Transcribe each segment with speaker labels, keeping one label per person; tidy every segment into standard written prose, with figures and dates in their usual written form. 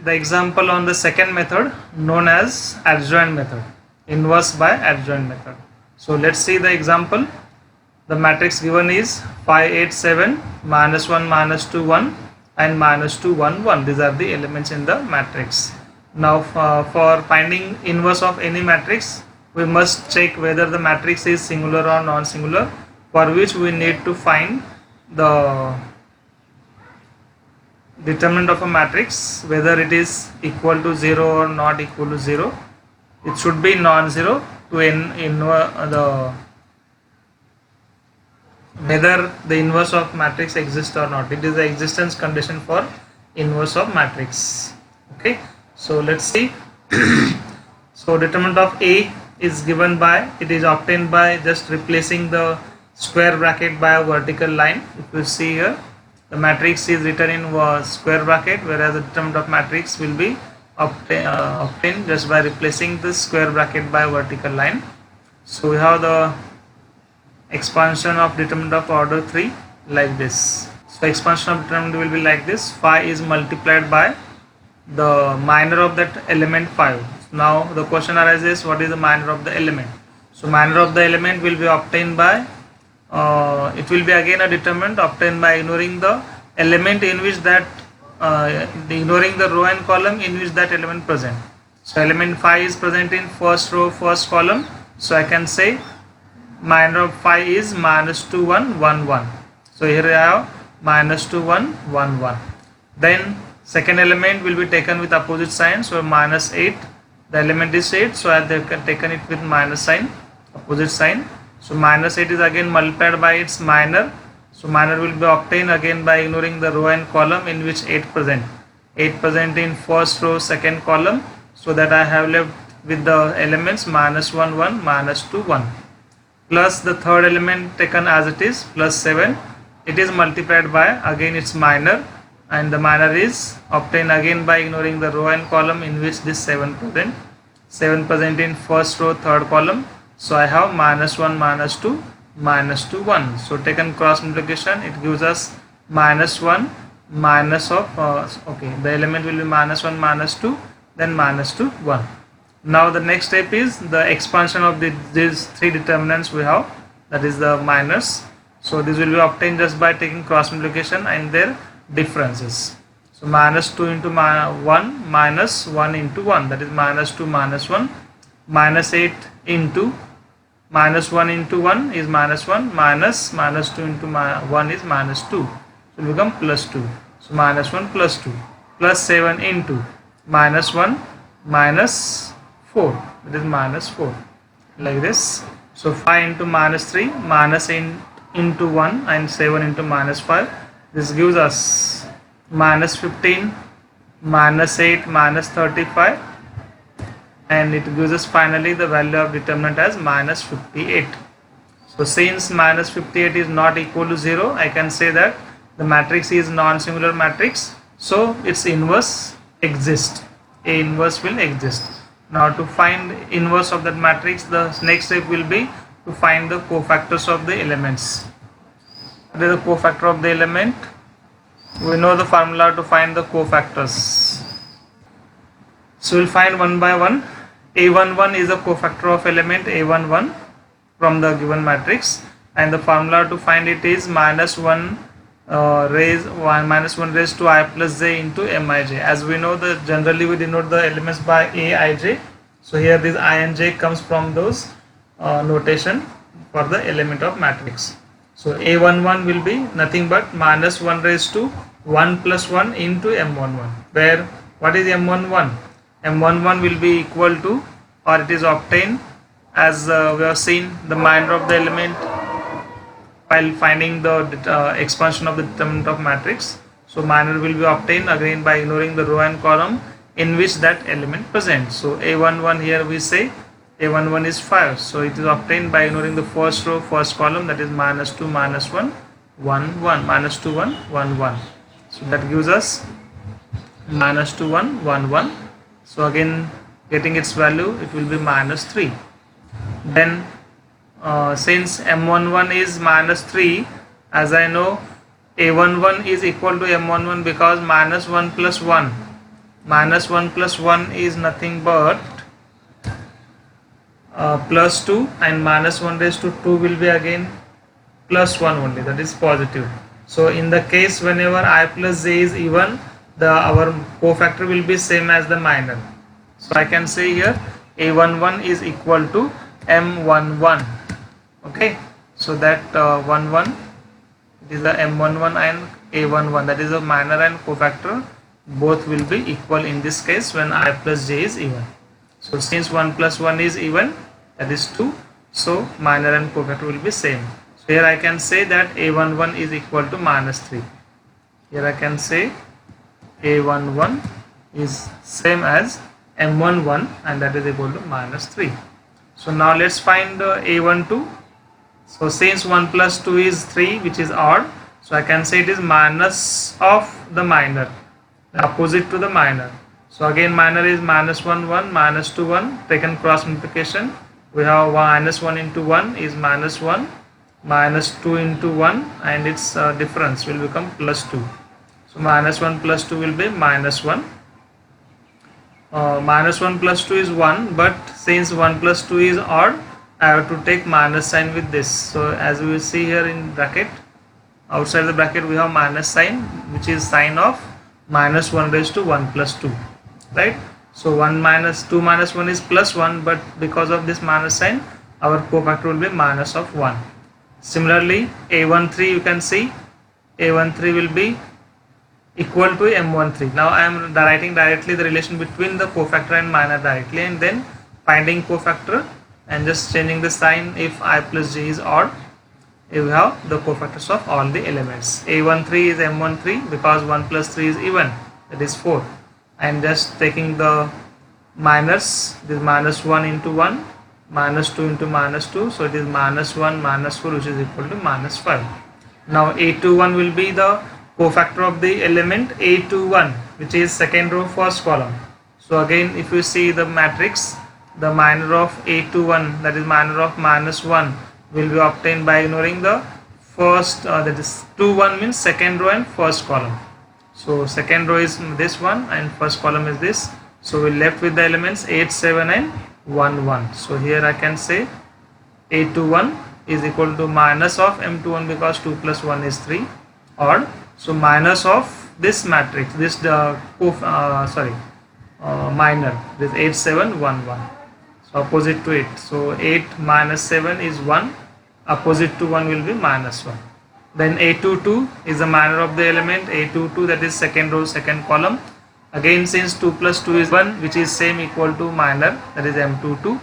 Speaker 1: the example on the second method known as adjoint method, inverse by adjoint method. So let's see the example. The matrix given is 5, 8, 7, minus 1, minus 2, 1 and minus 2, 1, 1. These are the elements in the matrix. Now for finding inverse of any matrix, we must check whether the matrix is singular or non-singular, for which we need to find the determinant of a matrix, whether it is equal to 0 or not equal to 0. It should be non-zero to whether the inverse of matrix exists or not. It is the existence condition for inverse of matrix. Okay, so let's see. So determinant of A is given by, it is obtained by just replacing the square bracket by a vertical line. If you see here, the matrix is written in square bracket, whereas the determinant of matrix will be obtained just by replacing the square bracket by a vertical line. So we have the expansion of determinant of order 3 like this. So expansion of determinant will be like this: 5 is multiplied by the minor of that element 5. Now the question arises, what is the minor of the element? So minor of the element will be obtained by it will be again a determinant obtained by ignoring the element in which that ignoring the row and column in which that element present. So element 5 is present in first row, first column, so I can say minor of 5 is minus 2, 1, 1, 1. So here I have minus 2, 1, 1, 1. Then second element will be taken with opposite sign, so minus 8, the element is 8, so I have taken it with minus sign, opposite sign. So minus 8 is again multiplied by its minor, so minor will be obtained again by ignoring the row and column in which 8 present. 8 present in first row, second column, so that I have left with the elements minus 1, 1, minus 2, 1. Plus the third element taken as it is, plus 7, it is multiplied by again its minor, and the minor is obtained again by ignoring the row and column in which this 7 present. 7 present in first row, third column, so I have minus 1, minus 2, minus 2, 1. So taken cross multiplication, it gives us minus 1 minus of okay, the element will be minus 1, minus 2, then minus 2, 1. Now the next step is the expansion of these three determinants we have, that is the minors. So this will be obtained just by taking cross multiplication and their differences. So minus 2 into 1 minus 1 into 1, that is minus 2 minus 1, minus 8 into minus 1 into 1 is minus 1, minus 2 into 1 is minus 2, so it will become plus 2. So minus 1 plus 2, plus 7 into minus 1 minus 4, that is minus 4, like this. So 5 into minus 3, minus into 1 and 7 into minus 5, this gives us minus 15, minus 8, minus 35, and it gives us finally the value of determinant as minus 58. So since minus 58 is not equal to 0, I can say that the matrix is non-singular matrix, so its inverse exists. A inverse will exist. Now to find inverse of that matrix, the next step will be to find the cofactors of the elements. What is the cofactor of the element? We know the formula to find the cofactors. So we'll find one by one. A11 is a cofactor of element A11 from the given matrix, and the formula to find it is minus 1 raised to I plus j into mij. As we know that generally we denote the elements by aij, so here this I and j comes from those notation for the element of matrix. So A11 will be nothing but minus 1 raised to 1 plus 1 into M11, where what is M11? M11 will be equal to, or it is obtained as we have seen the minor of the element while finding the expansion of the determinant of matrix. So minor will be obtained again by ignoring the row and column in which that element present. So A11 here we say A11 is 5, so it is obtained by ignoring the first row, first column, that is minus 2, minus 1, 1, 1, minus 2, 1, 1, 1. So that gives us minus 2, 1, 1, 1. So again getting its value, it will be minus 3. Then since M11 is minus 3, as I know A11 is equal to M11 because minus 1 plus 1 minus 1 plus 1 is nothing but plus 2, and minus 1 raised to 2 will be again plus 1 only, that is positive. So in the case whenever I plus j is even, our cofactor will be same as the minor. So I can say here a11 is equal to m11. Okay, so that 11 is the m11 and a11, that is a minor and cofactor, both will be equal in this case when I plus j is even. So since 1 plus 1 is even, that is 2, so minor and cofactor will be same. So here I can say that a11 is equal to minus 3. Here I can say a11 is same as m11, and that is equal to minus 3. So now let's find a12. So since 1 plus 2 is 3, which is odd, so I can say it is minus of the minor, the opposite to the minor. So again minor is minus 1 1, minus 2 1, taken cross multiplication, we have minus 1 into 1 is minus 1, minus 2 into 1, and its difference will become plus 2. So minus 1 plus 2 will be minus 1. Minus 1 plus 2 is 1, but since 1 plus 2 is odd, I have to take minus sign with this. So as we will see here in bracket, outside the bracket we have minus sign, which is sign of minus 1 raised to 1 plus 2, right? So 1 minus 2 minus 1 is plus 1, but because of this minus sign, our cofactor will be minus of 1. Similarly, a13 you can see, a13 will be equal to m13. Now I am writing directly the relation between the cofactor and minor directly, and then finding cofactor and just changing the sign if I plus j is odd. You have the cofactors of all the elements. a13 is m13 because 1 plus 3 is even, that is 4. And just taking the minus, this minus 1 into 1, minus 2 into minus 2, so it is minus 1 minus 4, which is equal to minus 5. Now a21 will be the cofactor of the element a21, which is second row first column. So again if you see the matrix, the minor of a21, that is minor of minus 1, will be obtained by ignoring the first, that is 2 1 means second row and first column. So second row is this one and first column is this. So we left with the elements 8 7 and 1 1. So here I can say a21 is equal to minus of m21 because 2 plus 1 is 3, or so minus of this matrix, this minor, this 8 7 1 1. So opposite to it, so 8 minus 7 is 1, opposite to 1 will be minus 1. Then a22 is the minor of the element a22, that is second row second column. Again since 2 plus 2 is 1, which is same equal to minor, that is m22.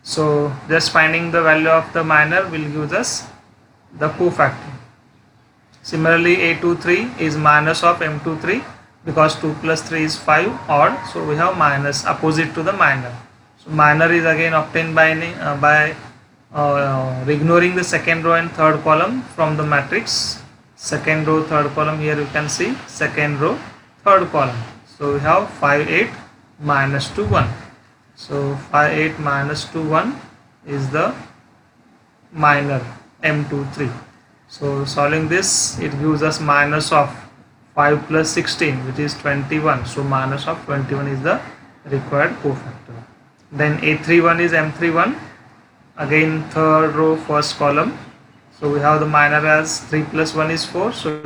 Speaker 1: So just finding the value of the minor will give us the cofactor. Similarly a23 is minus of m23 because 2 plus 3 is 5 odd, so we have minus opposite to the minor. So minor is again obtained by ignoring the second row and third column from the matrix. Second row third column, here you can see second row third column. So we have 5 8 minus 2 1. So 5 8 minus 2 1 is the minor m23. So solving this, it gives us minus of 5 plus 16, which is 21. So minus of 21 is the required cofactor. Then a31 is m31, again third row first column. So we have the minor as 3 plus 1 is 4, so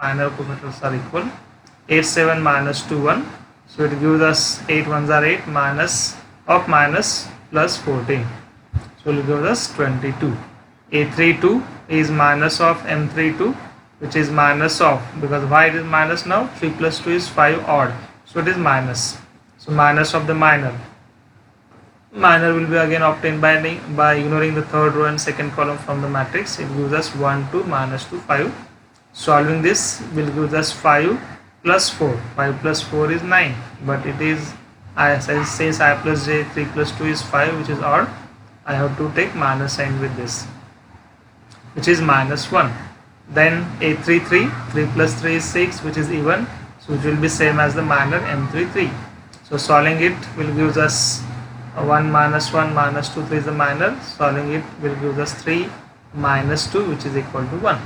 Speaker 1: minor cofactors are equal. 8 7 minus 2 1, so it gives us 8 ones are 8 minus of minus plus 14, so it gives us 22. a32 is minus of m32, which is minus of, because why it is minus now, 3 plus 2 is 5 odd, so it is minus. So minus of the minor will be again obtained by ignoring the third row and second column from the matrix. It gives us 1 2 minus 2 5. Solving this will give us 5 plus 4. 5 plus 4 is 9, but it is, since I plus j 3 plus 2 is 5, which is odd, I have to take minus sign with this, which is minus 1. Then a33, 3 plus 3 is 6, which is even, so it will be same as the minor m33. So solving it will give us 1 minus 1 minus 2, 3 is the minor. Solving it will give us 3 minus 2, which is equal to 1.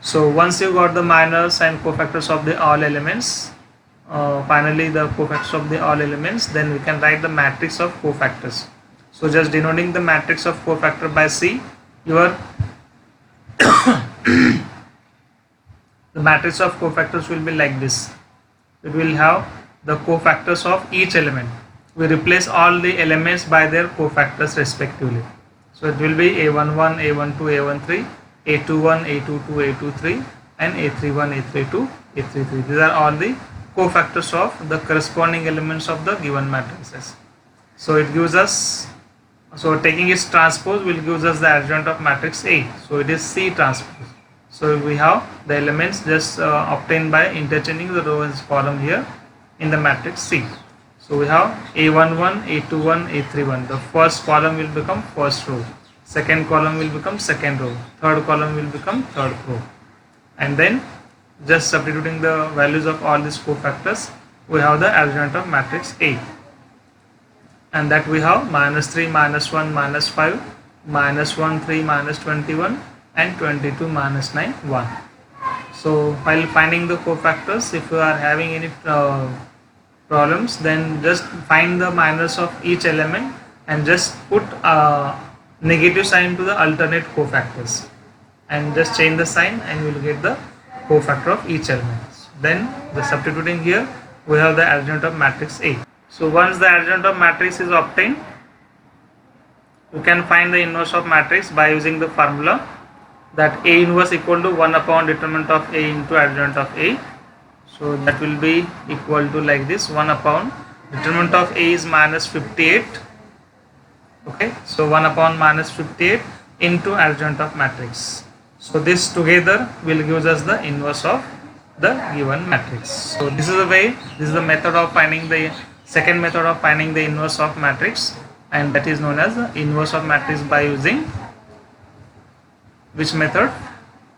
Speaker 1: So once you got the minors and cofactors of the all elements, finally the cofactors of the all elements, then we can write the matrix of cofactors. So just denoting the matrix of cofactor by C, your the matrix of cofactors will be like this. It will have the cofactors of each element. We replace all the elements by their cofactors respectively. So it will be A11, A12, A13, A21, A22, A23 and A31, A32, A33. These are all the cofactors of the corresponding elements of the given matrices. So it gives us, so taking its transpose will gives us the adjoint of matrix A. So it is C transpose. So we have the elements just obtained by interchanging the row and column here in the matrix C. So we have A11, A21, A31. The first column will become first row. Second column will become second row. Third column will become third row. And then just substituting the values of all these cofactors, we have the adjoint of matrix A. And that we have -3, -1, -5, -1, 3, -21 and 22, -9, 1. So while finding the cofactors, if you are having any problems, then just find the minus of each element and just put a negative sign to the alternate cofactors and just change the sign and you will get the cofactor of each element. Then the substituting here, we have the adjoint of matrix A. So once the adjoint of matrix is obtained, you can find the inverse of matrix by using the formula that A inverse equal to 1 upon determinant of A into adjoint of A. So that will be equal to like this, 1 upon determinant of A is -58. Okay, so 1 upon -58 into adjoint of matrix. So this together will give us the inverse of the given matrix. So this is the way, this is the method of finding the second method of finding the inverse of matrix, and that is known as the inverse of matrix by using which method?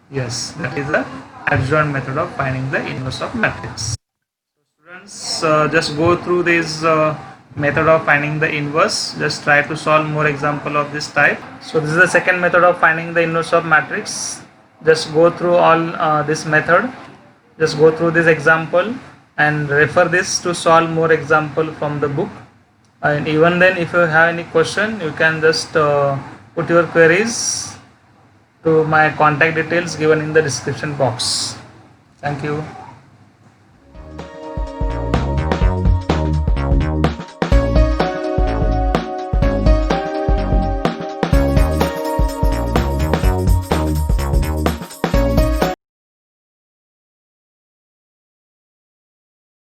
Speaker 1: Yes, that is the adjoint method of finding the inverse of matrix. Students, just go through this method of finding the inverse. Just try to solve more example of this type. So this is the second method of finding the inverse of matrix. Just go through all this method. Just go through this example and refer this to solve more example from the book. And even then, if you have any question, you can just put your queries to my contact details given in the description box. Thank you.